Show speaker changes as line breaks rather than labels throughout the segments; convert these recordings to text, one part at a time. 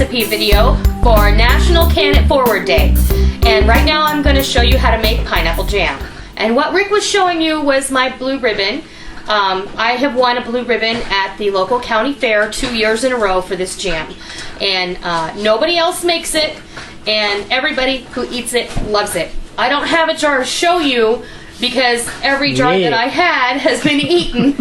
recipe video for National Can It Forward Day. And right now I'm going to show you how to make pineapple jam. And what Rick was showing you was my blue ribbon. I have won a blue ribbon at the local county fair 2 years in a row for this jam. And nobody else makes it, and everybody who eats it loves it. I don't have a jar to show you because every jar that I had has been eaten.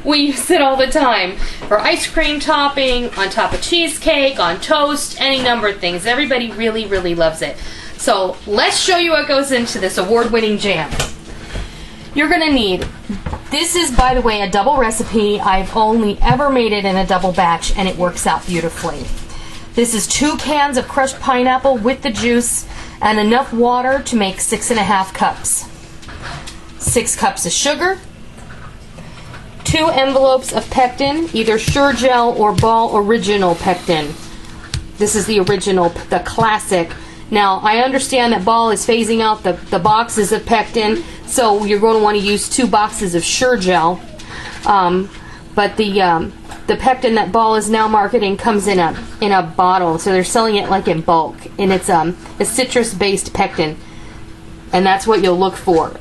We use it all the time for ice cream topping, on top of cheesecake, on toast, any number of things. Everybody really, really loves it. So let's show you what goes into this award-winning jam. You're going to need, this is, by the way, a double recipe. I've only ever made it in a double batch, and it works out beautifully. This is 2 cans of crushed pineapple with the juice and enough water to make 6.5 cups. 6 cups of sugar, 2 envelopes of pectin, either Sure Gel or Ball Original pectin. This is the original, the classic. Now, I understand that Ball is phasing out the boxes of pectin, so you're going to want to use 2 boxes of Sure Gel. But the pectin that Ball is now marketing comes in a bottle, so they're selling it like in bulk, and it's a citrus-based pectin, and that's what you'll look for.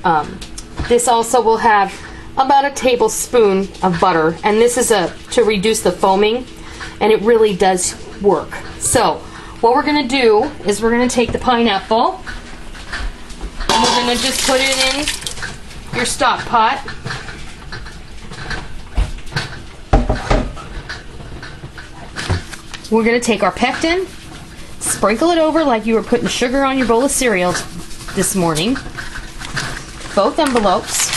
This also will have about a tablespoon of butter, and this is to reduce the foaming, and it really does work. So what we're going to do is we're going to take the pineapple and we're going to just put it in your stock pot. We're going to take our pectin, sprinkle it over like you were putting sugar on your bowl of cereal this morning. Both envelopes.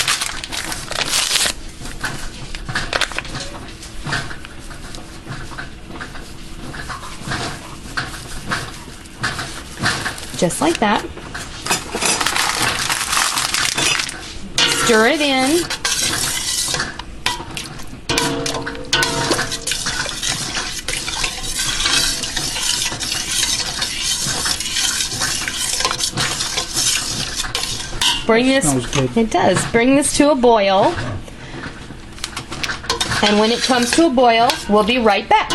Just like that. Stir it in. Bring this, it does. Bring this to a boil. And when it comes to a boil, we'll be right back.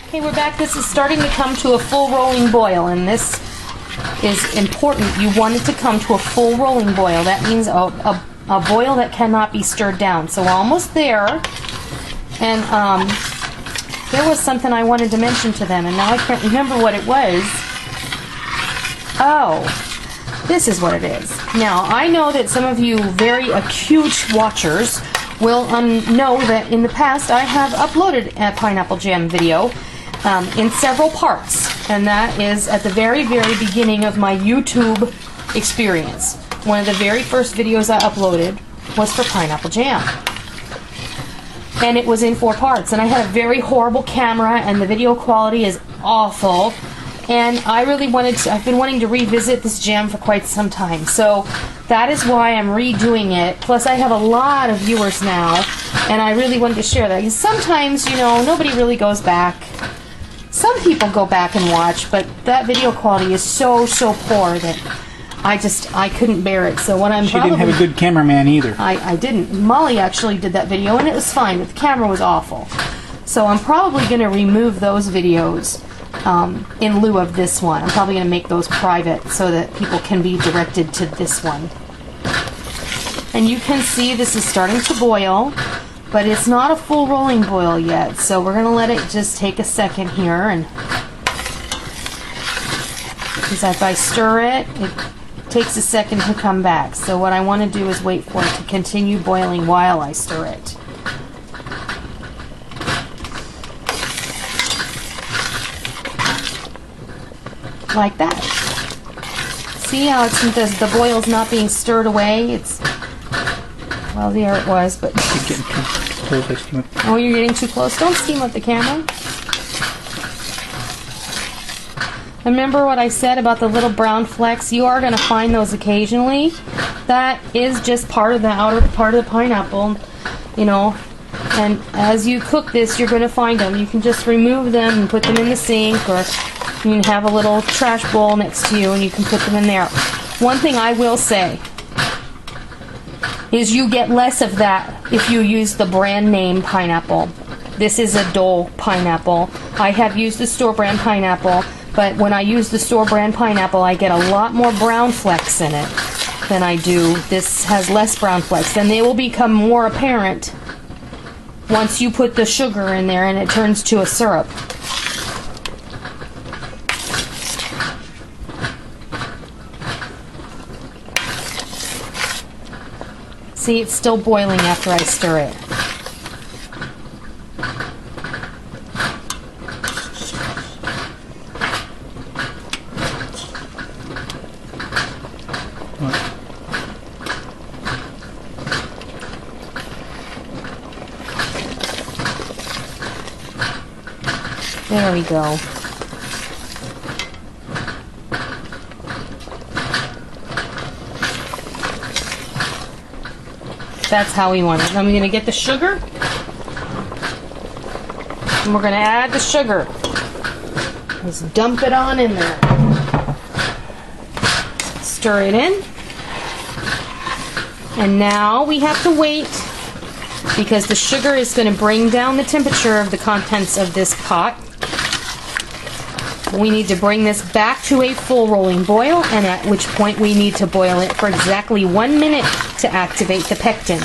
Okay, we're back. This is starting to come to a full rolling boil, and this is important. You want it to come to a full rolling boil. That means a boil that cannot be stirred down. So we're almost there. And there was something I wanted to mention to them, and now I can't remember what it was. Oh, this is what it is. Now, I know that some of you very acute watchers will know that in the past I have uploaded a pineapple jam video in several parts, and that is at the very, very beginning of my YouTube experience. One of the very first videos I uploaded was for pineapple jam, and it was in 4 parts, and I had a very horrible camera, and the video quality is awful. And I really I've been wanting to revisit this jam for quite some time. So that is why I'm redoing it. Plus I have a lot of viewers now, and I really wanted to share that. Because sometimes, you know, nobody really goes back. Some people go back and watch, but that video quality is so poor that I couldn't bear it. So what
She didn't have a good cameraman either.
I didn't. Molly actually did that video, and it was fine, but the camera was awful. So I'm probably going to remove those videos in lieu of this one. I'm probably going to make those private so that people can be directed to this one. And you can see this is starting to boil, but it's not a full rolling boil yet. So we're going to let it just take a second here, and because if I stir it, it takes a second to come back. So what I want to do is wait for it to continue boiling while I stir it. Like that. See how the boil's not being stirred away? Well, there it was, but
You're getting too close. I steam it.
Oh, you're getting too close. Don't steam up the camera. Remember what I said about the little brown flecks? You are going to find those occasionally. That is just part of the outer part of the pineapple, you know. And as you cook this, you're going to find them. You can just remove them and put them in the sink, or you can have a little trash bowl next to you and you can put them in there. One thing I will say is you get less of that if you use the brand name pineapple. This is a Dole pineapple. I have used the store brand pineapple, but when I use the store brand pineapple, I get a lot more brown flecks in it than I do. This has less brown flecks, and they will become more apparent once you put the sugar in there and it turns to a syrup. See, it's still boiling after I stir it. There we go. That's how we want it. I'm going to get the sugar. And we're going to add the sugar. Just dump it on in there. Stir it in. And now we have to wait because the sugar is going to bring down the temperature of the contents of this pot. We need to bring this back to a full rolling boil, and at which point we need to boil it for exactly 1 minute to activate the pectin.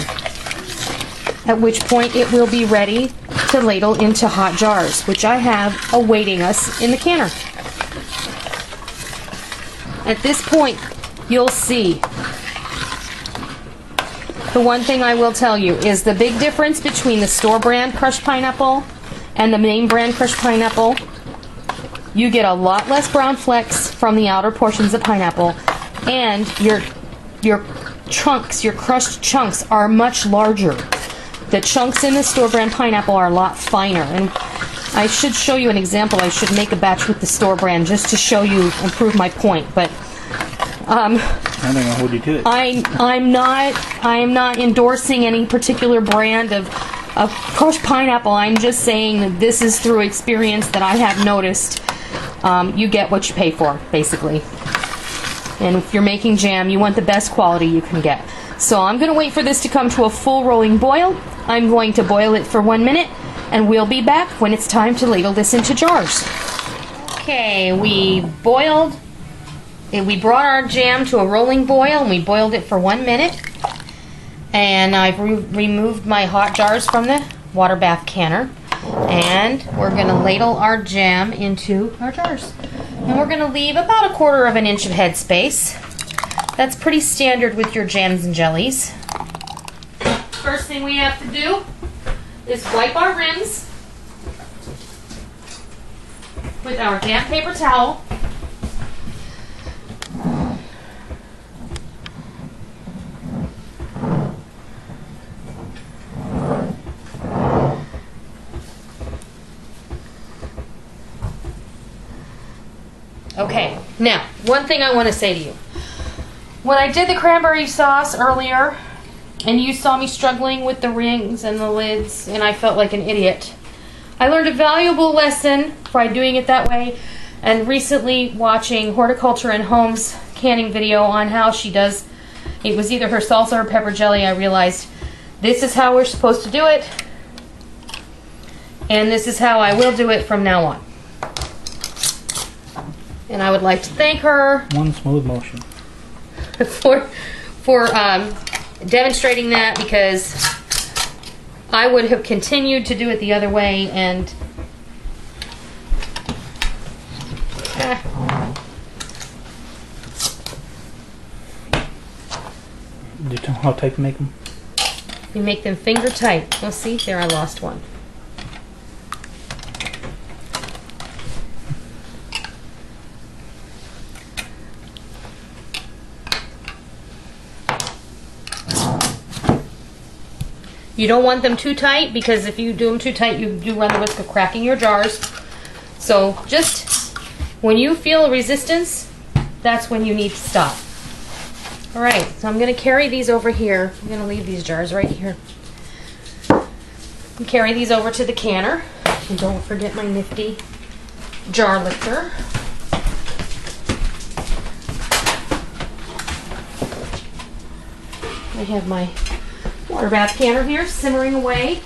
At which point it will be ready to ladle into hot jars, which I have awaiting us in the canner. At this point, you'll see. The one thing I will tell you is the big difference between the store brand crushed pineapple and the main brand crushed pineapple. You get a lot less brown flecks from the outer portions of pineapple, and your chunks, your crushed chunks, are much larger. The chunks in the store brand pineapple are a lot finer, and I should show you an example. I should make a batch with the store brand just to show you and prove my point. But
I don't know hold you to it.
I am not endorsing any particular brand of crushed pineapple. I'm just saying that this is through experience that I have noticed. You get what you pay for, basically. And if you're making jam, you want the best quality you can get. So I'm going to wait for this to come to a full rolling boil. I'm going to boil it for 1 minute, and we'll be back when it's time to ladle this into jars. Okay, we brought our jam to a rolling boil, and we boiled it for 1 minute. And I've removed my hot jars from the water bath canner. And we're going to ladle our jam into our jars. And we're going to leave about 1/4 inch of head space. That's pretty standard with your jams and jellies. First thing we have to do is wipe our rims with our damp paper towel. Okay, now, one thing I want to say to you. When I did the cranberry sauce earlier, and you saw me struggling with the rings and the lids, and I felt like an idiot, I learned a valuable lesson by doing it that way, and recently watching Horticulture and Home's canning video on how she does, it was either her salsa or pepper jelly, I realized this is how we're supposed to do it, and this is how I will do it from now on. And I would like to thank her
One smooth motion.
for demonstrating that, because I would have continued to do it the other way, and
Do you know how tight to make them?
you make them finger tight. Well, see, there I lost one. You don't want them too tight, because if you do them too tight, you do run the risk of cracking your jars. So just when you feel resistance, that's when you need to stop. All right, so I'm going to carry these over here. I'm going to leave these jars right here. And carry these over to the canner. And don't forget my nifty jar lifter. I have my water bath canner here simmering away.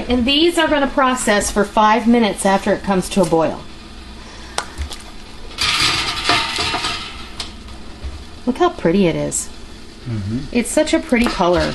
right, and these are going to process for 5 minutes after it comes to a boil. Look how pretty it is. It's such a pretty color.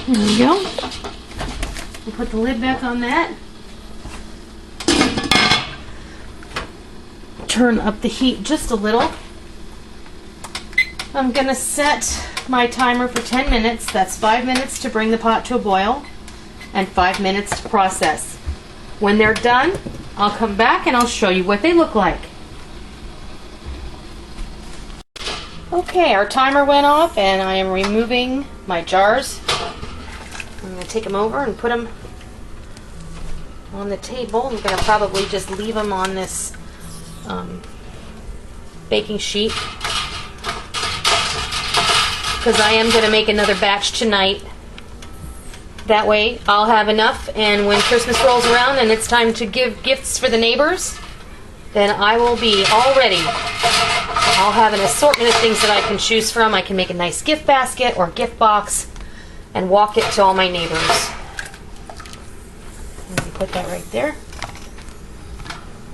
There we go. We'll put the lid back on that. Turn up the heat just a little. I'm going to set my timer for 10 minutes. That's 5 minutes to bring the pot to a boil and 5 minutes to process. When they're done, I'll come back and I'll show you what they look like. Okay, our timer went off and I am removing my jars. I'm going to take them over and put them on the table. I'm going to probably just leave them on this baking sheet because I am going to make another batch tonight. That way I'll have enough, and when Christmas rolls around and it's time to give gifts for the neighbors, then I will be all ready. I'll have an assortment of things that I can choose from. I can make a nice gift basket or gift box and walk it to all my neighbors. And put that right there.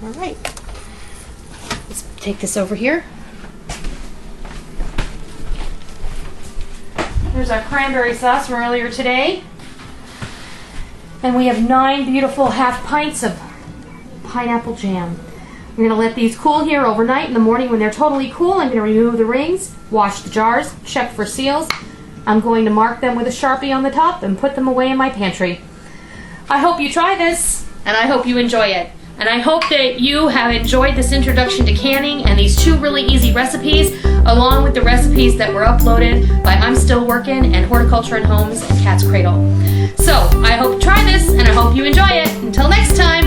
All right. Let's take this over here. There's our cranberry sauce from earlier today. And we have 9 beautiful half pints of pineapple jam. We're going to let these cool here overnight. In the morning when they're totally cool, I'm going to remove the rings, wash the jars, check for seals. I'm going to mark them with a Sharpie on the top and put them away in my pantry. I hope you try this, and I hope you enjoy it. And I hope that you have enjoyed this introduction to canning and these 2 really easy recipes, along with the recipes that were uploaded by I'm Still Workin' and Horticulture and Homes and Cat's Cradle. So, I hope you try this, and I hope you enjoy it. Until next time.